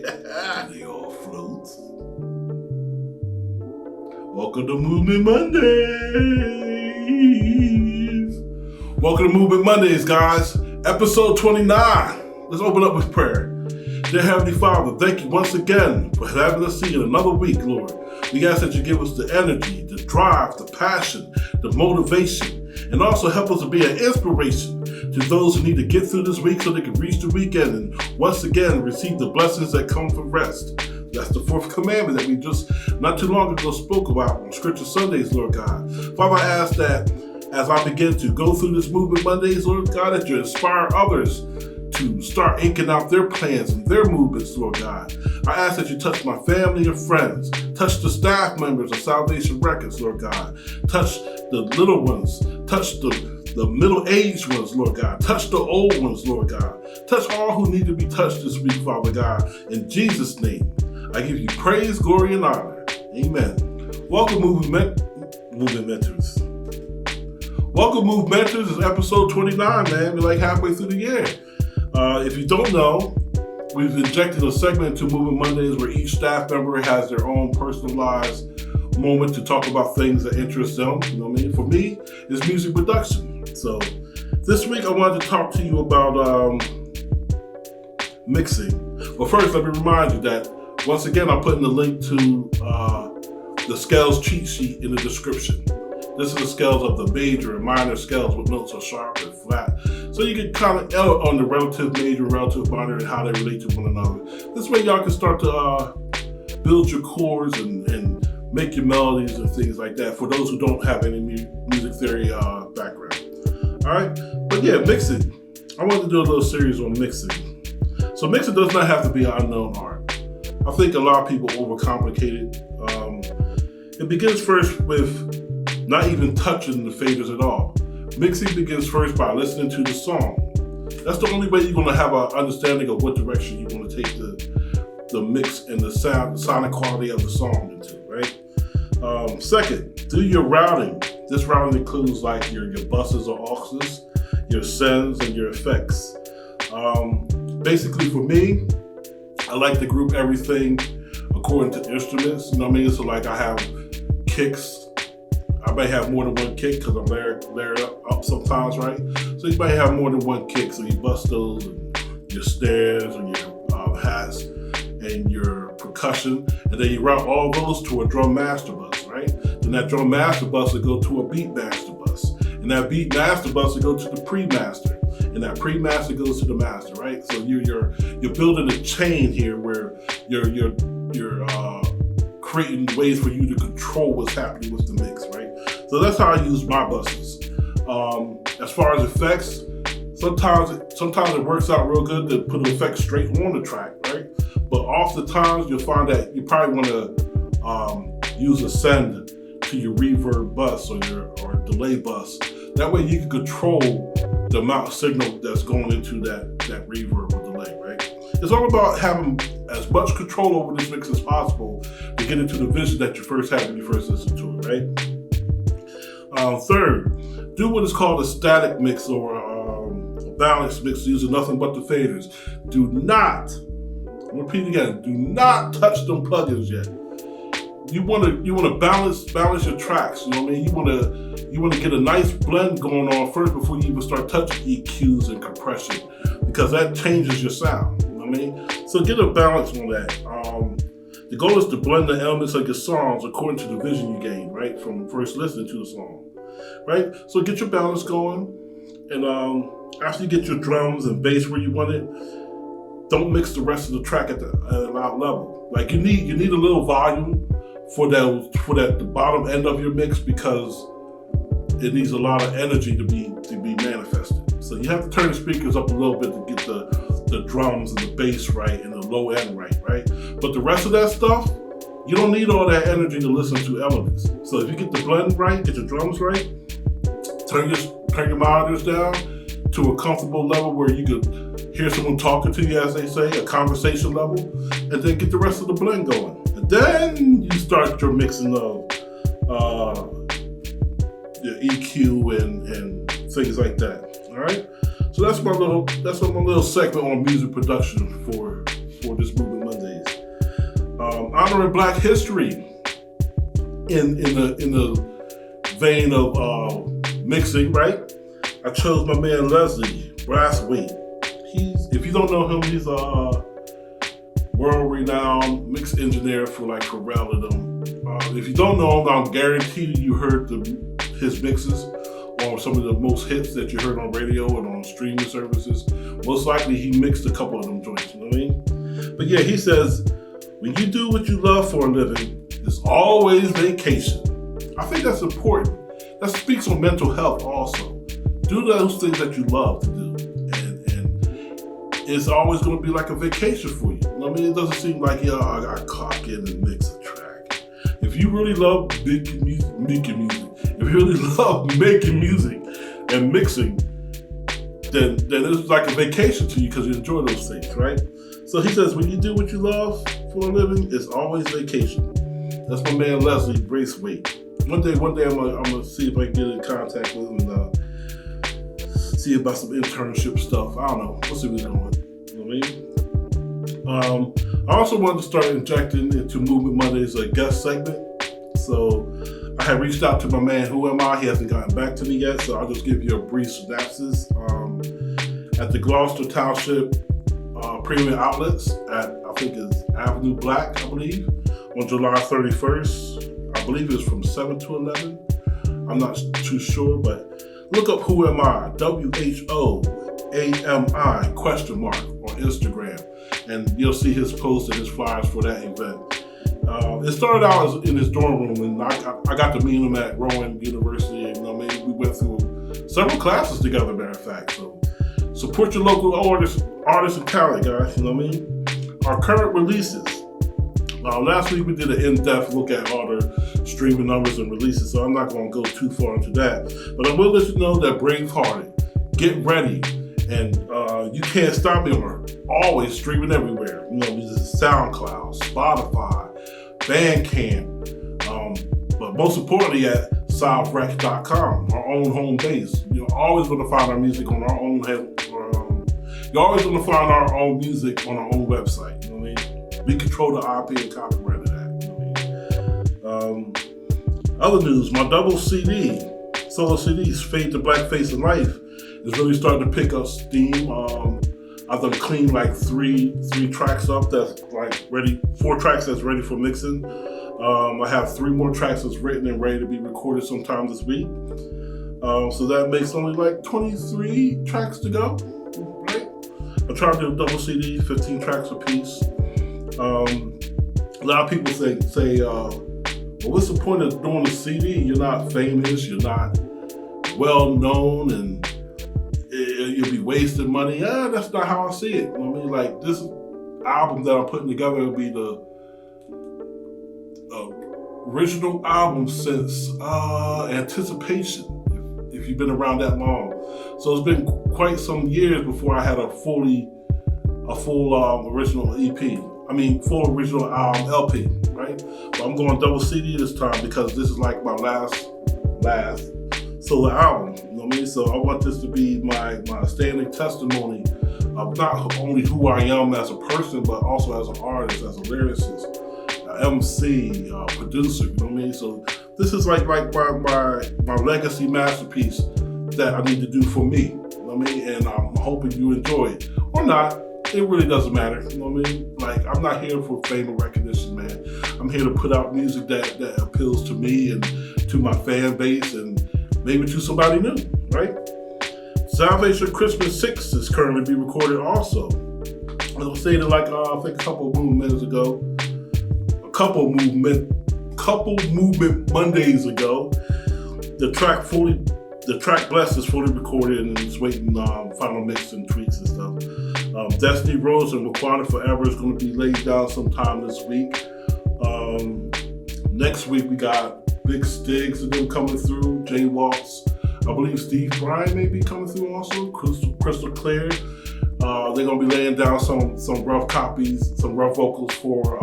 They all float. Welcome to Movement Mondays. Welcome to Movement Mondays, guys. Episode 29. Let's open up with prayer. Dear Heavenly Father, thank you once again for having us see another week, Lord. We ask that you give us the energy, the drive, the passion, the motivation, and also help us to be an inspiration to those who need to get through this week so they can reach the weekend and once again receive the blessings that come from rest. That's the fourth commandment that we just not too long ago spoke about on Scripture Sundays, Lord God. Father, I ask that as I begin to go through this Movement Mondays, Lord God, that you inspire others to start inking out their plans and their movements, Lord God. I ask that you touch my family and friends, touch the staff members of Salvation Records, Lord God. Touch the little ones, touch the middle-aged ones, Lord God. Touch the old ones, Lord God. Touch all who need to be touched this week, Father God. In Jesus' name, I give you praise, glory, and honor. Amen. Welcome, Movement Mentors. Welcome, Movement Mentors. It's episode 29, man. We're like halfway through the year. If you don't know, we've injected a segment into Movement Mondays where each staff member has their own personalized moment to talk about things that interest them. You know what I mean? For me, it's music production. So this week I wanted to talk to you about mixing. But first, let me remind you that once again, I'm putting the link to the scales cheat sheet in the description. This is the scales of the major and minor scales with notes are sharp and flat. So you can kind of on the relative major, relative minor, and how they relate to one another. This way y'all can start to build your chords and make your melodies and things like that for those who don't have any music theory background. All right, but yeah, mixing. I wanted to do a little series on mixing. So mixing does not have to be an unknown art. I think a lot of people overcomplicate it. It begins first with not even touching the faders at all. Mixing begins first by listening to the song. That's the only way you're going to have an understanding of what direction you want to take the mix and the sonic quality of the song into, right? Second, do your routing. This routing includes like your buses or auxes, your sends, and your effects. Basically for me, I like to group everything according to instruments. You know what I mean? So like I have kicks. I may have more than one kick because I'm layered up sometimes, right? So you might have more than one kick. So you bust those and your snares and your hats and your percussion, and then you route all those to a drum master bus, right? Then that drum master bus will go to a beat master bus, and that beat master bus will go to the pre-master, and that pre-master goes to the master, right? So you're building a chain here where you're creating ways for you to control what's happening with the mix, right? So that's how I use my buses. As far as effects, sometimes it works out real good to put an effect straight on the track, right? But oftentimes you'll find that you probably want to use a send to your reverb bus or delay bus. That way you can control the amount of signal that's going into that reverb or delay, right? It's all about having as much control over this mix as possible to get into the vision that you first had when you first listened to it, right? Third, do what is called a static mix or a balanced mix using nothing but the faders. Do not, I'll repeat again, do not touch them plugins yet. You want to balance your tracks. You know what I mean? You want to get a nice blend going on first before you even start touching EQs and compression, because that changes your sound. You know what I mean? So get a balance on that. The goal is to blend the elements of your songs according to the vision you gain, right, from first listening to the song, right? So get your balance going, and after you get your drums and bass where you want it, don't mix the rest of the track at a loud level. Like you need a little volume for the bottom end of your mix, because it needs a lot of energy to be manifested. So you have to turn the speakers up a little bit to get the drums and the bass right and the low end right? But the rest of that stuff, you don't need all that energy to listen to elements. So if you get the blend right, get your drums right, turn your monitors down to a comfortable level where you could hear someone talking to you, as they say, a conversation level, and then get the rest of the blend going. And then you start your mixing of your EQ and things like that. All right. So that's my little segment on music production for this Movement Mondays. honoring Black history in the vein of mixing, right? I chose my man Leslie Braithwaite. If you don't know him, he's a world-renowned mix engineer for like Pharrell and them. If you don't know him, I'm guaranteed you heard his mixes or some of the most hits that you heard on radio and on streaming services. Most likely he mixed a couple of them joints, you know what I mean? But yeah, he says, when you do what you love for a living, there's always vacation. I think that's important. That speaks on mental health also. Do those things that you love to do. And it's always going to be like a vacation for you. I mean, it doesn't seem like, yeah, I got to clock in and mix a track. If you really love making music, if you really love making music and mixing, then it's like a vacation to you because you enjoy those things, right? So he says, when you do what you love for a living, it's always vacation. That's my man Leslie Braithwaite. One day I'm gonna see if I can get in contact with him and see about some internship stuff. I don't know. We'll see what's going on. You know what I mean? I also wanted to start injecting into Movement Monday's guest segment. So I had reached out to my man WHOAMI. He hasn't gotten back to me yet, so I'll just give you a brief synopsis. At the Gloucester Township Premium Outlets at, I think it's Avenue Black, I believe, on July 31st. I believe it's from 7 to 11. I'm not too sure, but look up WHOAMI, WHOAMI, on Instagram, and you'll see his posts and his flyers for that event. It started out in his dorm room, and I got to meet him at Rowan University, and we went through several classes together, matter of fact. So support your local artists and talent, guys, you know what I mean? Our current releases. Last week we did an in-depth look at all the streaming numbers and releases, so I'm not going to go too far into that. But I will let you know that Bravehearted, Get Ready, and You Can't Stop Me are always streaming everywhere. You know, this is SoundCloud, Spotify, Bandcamp, but most importantly at SouthRec.com, our own home base. You're always going to find our music on our own you're always going to find our own music on our own website. You know what I mean? We control the IP and copyright of that. You know what I mean? Other news, my double CD, solo CDs, Fade to Blackface in Life, is really starting to pick up steam. I've done clean like three tracks up that's like ready, 4 tracks that's ready for mixing. I have 3 more tracks that's written and ready to be recorded sometime this week. So that makes only like 23 tracks to go, right? I try to do a double CD, 15 tracks a piece. A lot of people say, well, what's the point of doing a CD? You're not famous, you're not well known, and you'll be wasting money. Yeah, that's not how I see it. You know what I mean? Like, this album that I'm putting together will be the original album since Anticipation, if you've been around that long. So it's been quite some years before I had a full original EP. I mean, full original LP, right? But I'm going double CD this time because this is like my last solo album, you know what I mean? So I want this to be my standing testimony of not only who I am as a person, but also as an artist, as a lyricist, MC, producer, you know what I mean? So this is like my legacy masterpiece that I need to do for me, you know what I mean? And I'm hoping you enjoy it. Or not, it really doesn't matter, you know what I mean? Like, I'm not here for fame and recognition, man. I'm here to put out music that appeals to me and to my fan base and maybe to somebody new, right? Salvation Christmas 6 is currently being recorded also. As I was saying it like, I think a couple movement Mondays ago, the track Blessed is fully recorded and it's waiting final mix and tweaks and stuff. Destiny Rose and Wakanda Forever is going to be laid down sometime this week. Next week we got Big Stiggs and them coming through, Jay Waltz. I believe Steve Bryan may be coming through also, Crystal Clear. They're going to be laying down some rough copies, some rough vocals for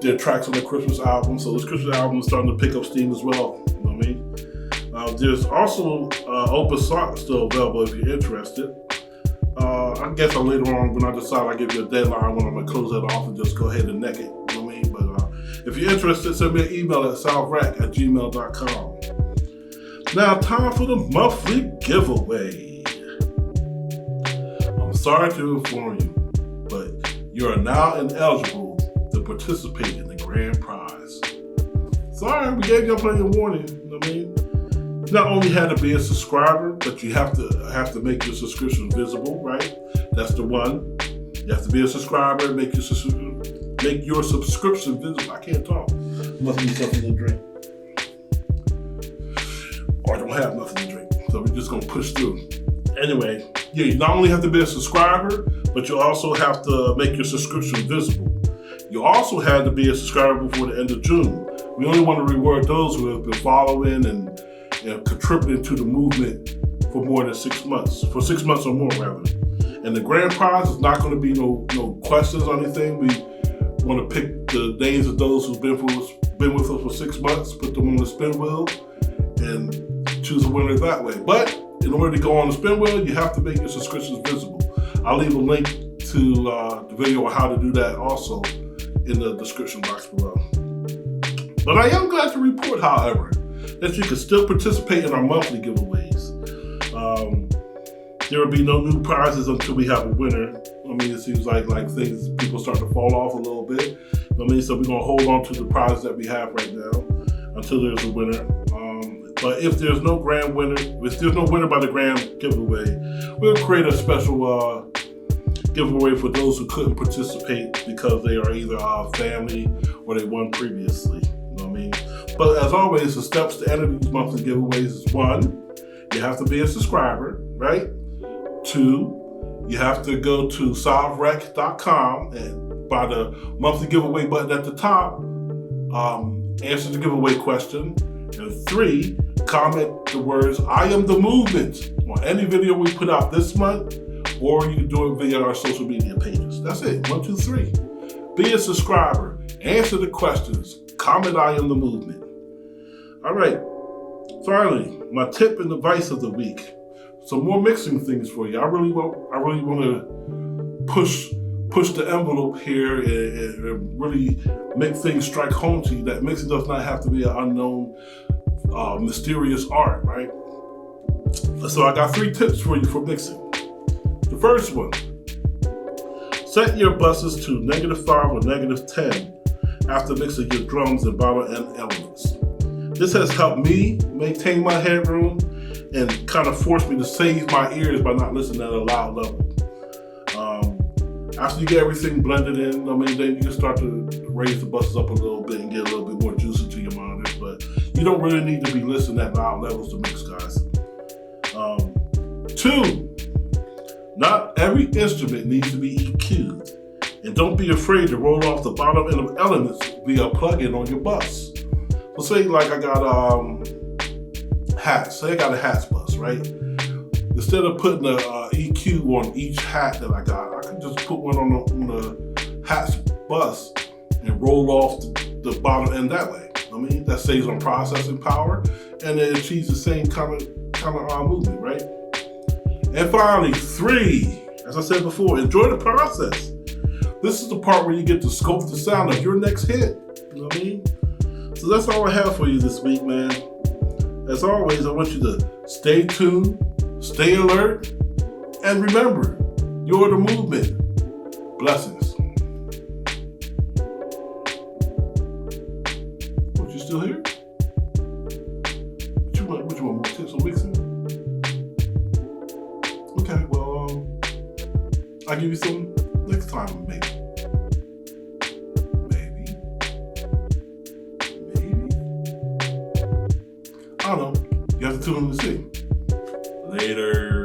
their tracks on the Christmas album. So this Christmas album is starting to pick up steam as well, you know what I mean? There's also Open Sock still available if you're interested. I guess later on when I decide I give you a deadline when I'm gonna close that off and just go ahead and neck it. You know what I mean? But if you're interested, send me an email at southwreck@gmail.com. Now, time for the monthly giveaway. I'm sorry to inform you, but you are now ineligible to participate in the grand prize. Sorry, we gave you plenty of warning. You know what I mean? You not only had to be a subscriber, but you have to make your subscription visible, right? That's the one. You have to be a subscriber, make your subscription visible. I can't talk. Must need something to drink. Or I don't have nothing to drink. So we're just gonna push through. Anyway, yeah, you not only have to be a subscriber, but you also have to make your subscription visible. You also had to be a subscriber before the end of June. We only want to reward those who have been following and contributing to the movement for more than 6 months, for 6 months or more rather. And the grand prize is not going to be no questions or anything. We want to pick the names of those who've been with us for 6 months, put them on the spin wheel, and choose a winner that way. But in order to go on the spin wheel, you have to make your subscriptions visible. I'll leave a link to the video on how to do that also in the description box below. But I am glad to report, however, that you can still participate in our monthly giveaways. There will be no new prizes until we have a winner. I mean, it seems like people start to fall off a little bit. I mean, so we're gonna hold on to the prizes that we have right now until there's a winner. But if there's no grand winner, if there's no winner by the grand giveaway, we'll create a special giveaway for those who couldn't participate because they are either our family or they won previously. You know what I mean? But as always, the steps to enter these monthly giveaways is 1, you have to be a subscriber, right? 2, you have to go to southwreck.com and by the monthly giveaway button at the top, answer the giveaway question. And 3, comment the words "I am the movement" on any video we put out this month, or you can do it via our social media pages. That's it. 1, 2, 3. Be a subscriber. Answer the questions. Comment "I am the movement." All right. Finally, my tip and advice of the week. Some more mixing things for you. I really want to push the envelope here and really make things strike home to you that mixing does not have to be an unknown, mysterious art, right? So I got 3 tips for you for mixing. The first one, set your buses to -5 or -10 after mixing your drums and bottom end elements. This has helped me maintain my headroom and kind of forced me to save my ears by not listening at a loud level. After you get everything blended in, I mean, then you can start to raise the buses up a little bit and get a little bit more juicy to your monitors, but you don't really need to be listening at loud levels to mix, guys. 2, not every instrument needs to be EQ'd, and don't be afraid to roll off the bottom end of elements via a plugin on your bus. So say like I got hats, say I got a hats bus, right? Instead of putting a EQ on each hat that I got, I can just put one on the hats bus and roll off the bottom end that way. I mean, that saves on processing power and it achieves the same kind of movement, right? And finally, 3, as I said before, enjoy the process. This is the part where you get to scope the sound of your next hit. You know what I mean? So that's all I have for you this week, man. As always, I want you to stay tuned, stay alert, and remember, you're the movement. Blessings. What, you still here? What you want more tips on mixing? Okay, well, I'll give you some next time, maybe. I don't know. You have to tune in to see. Later.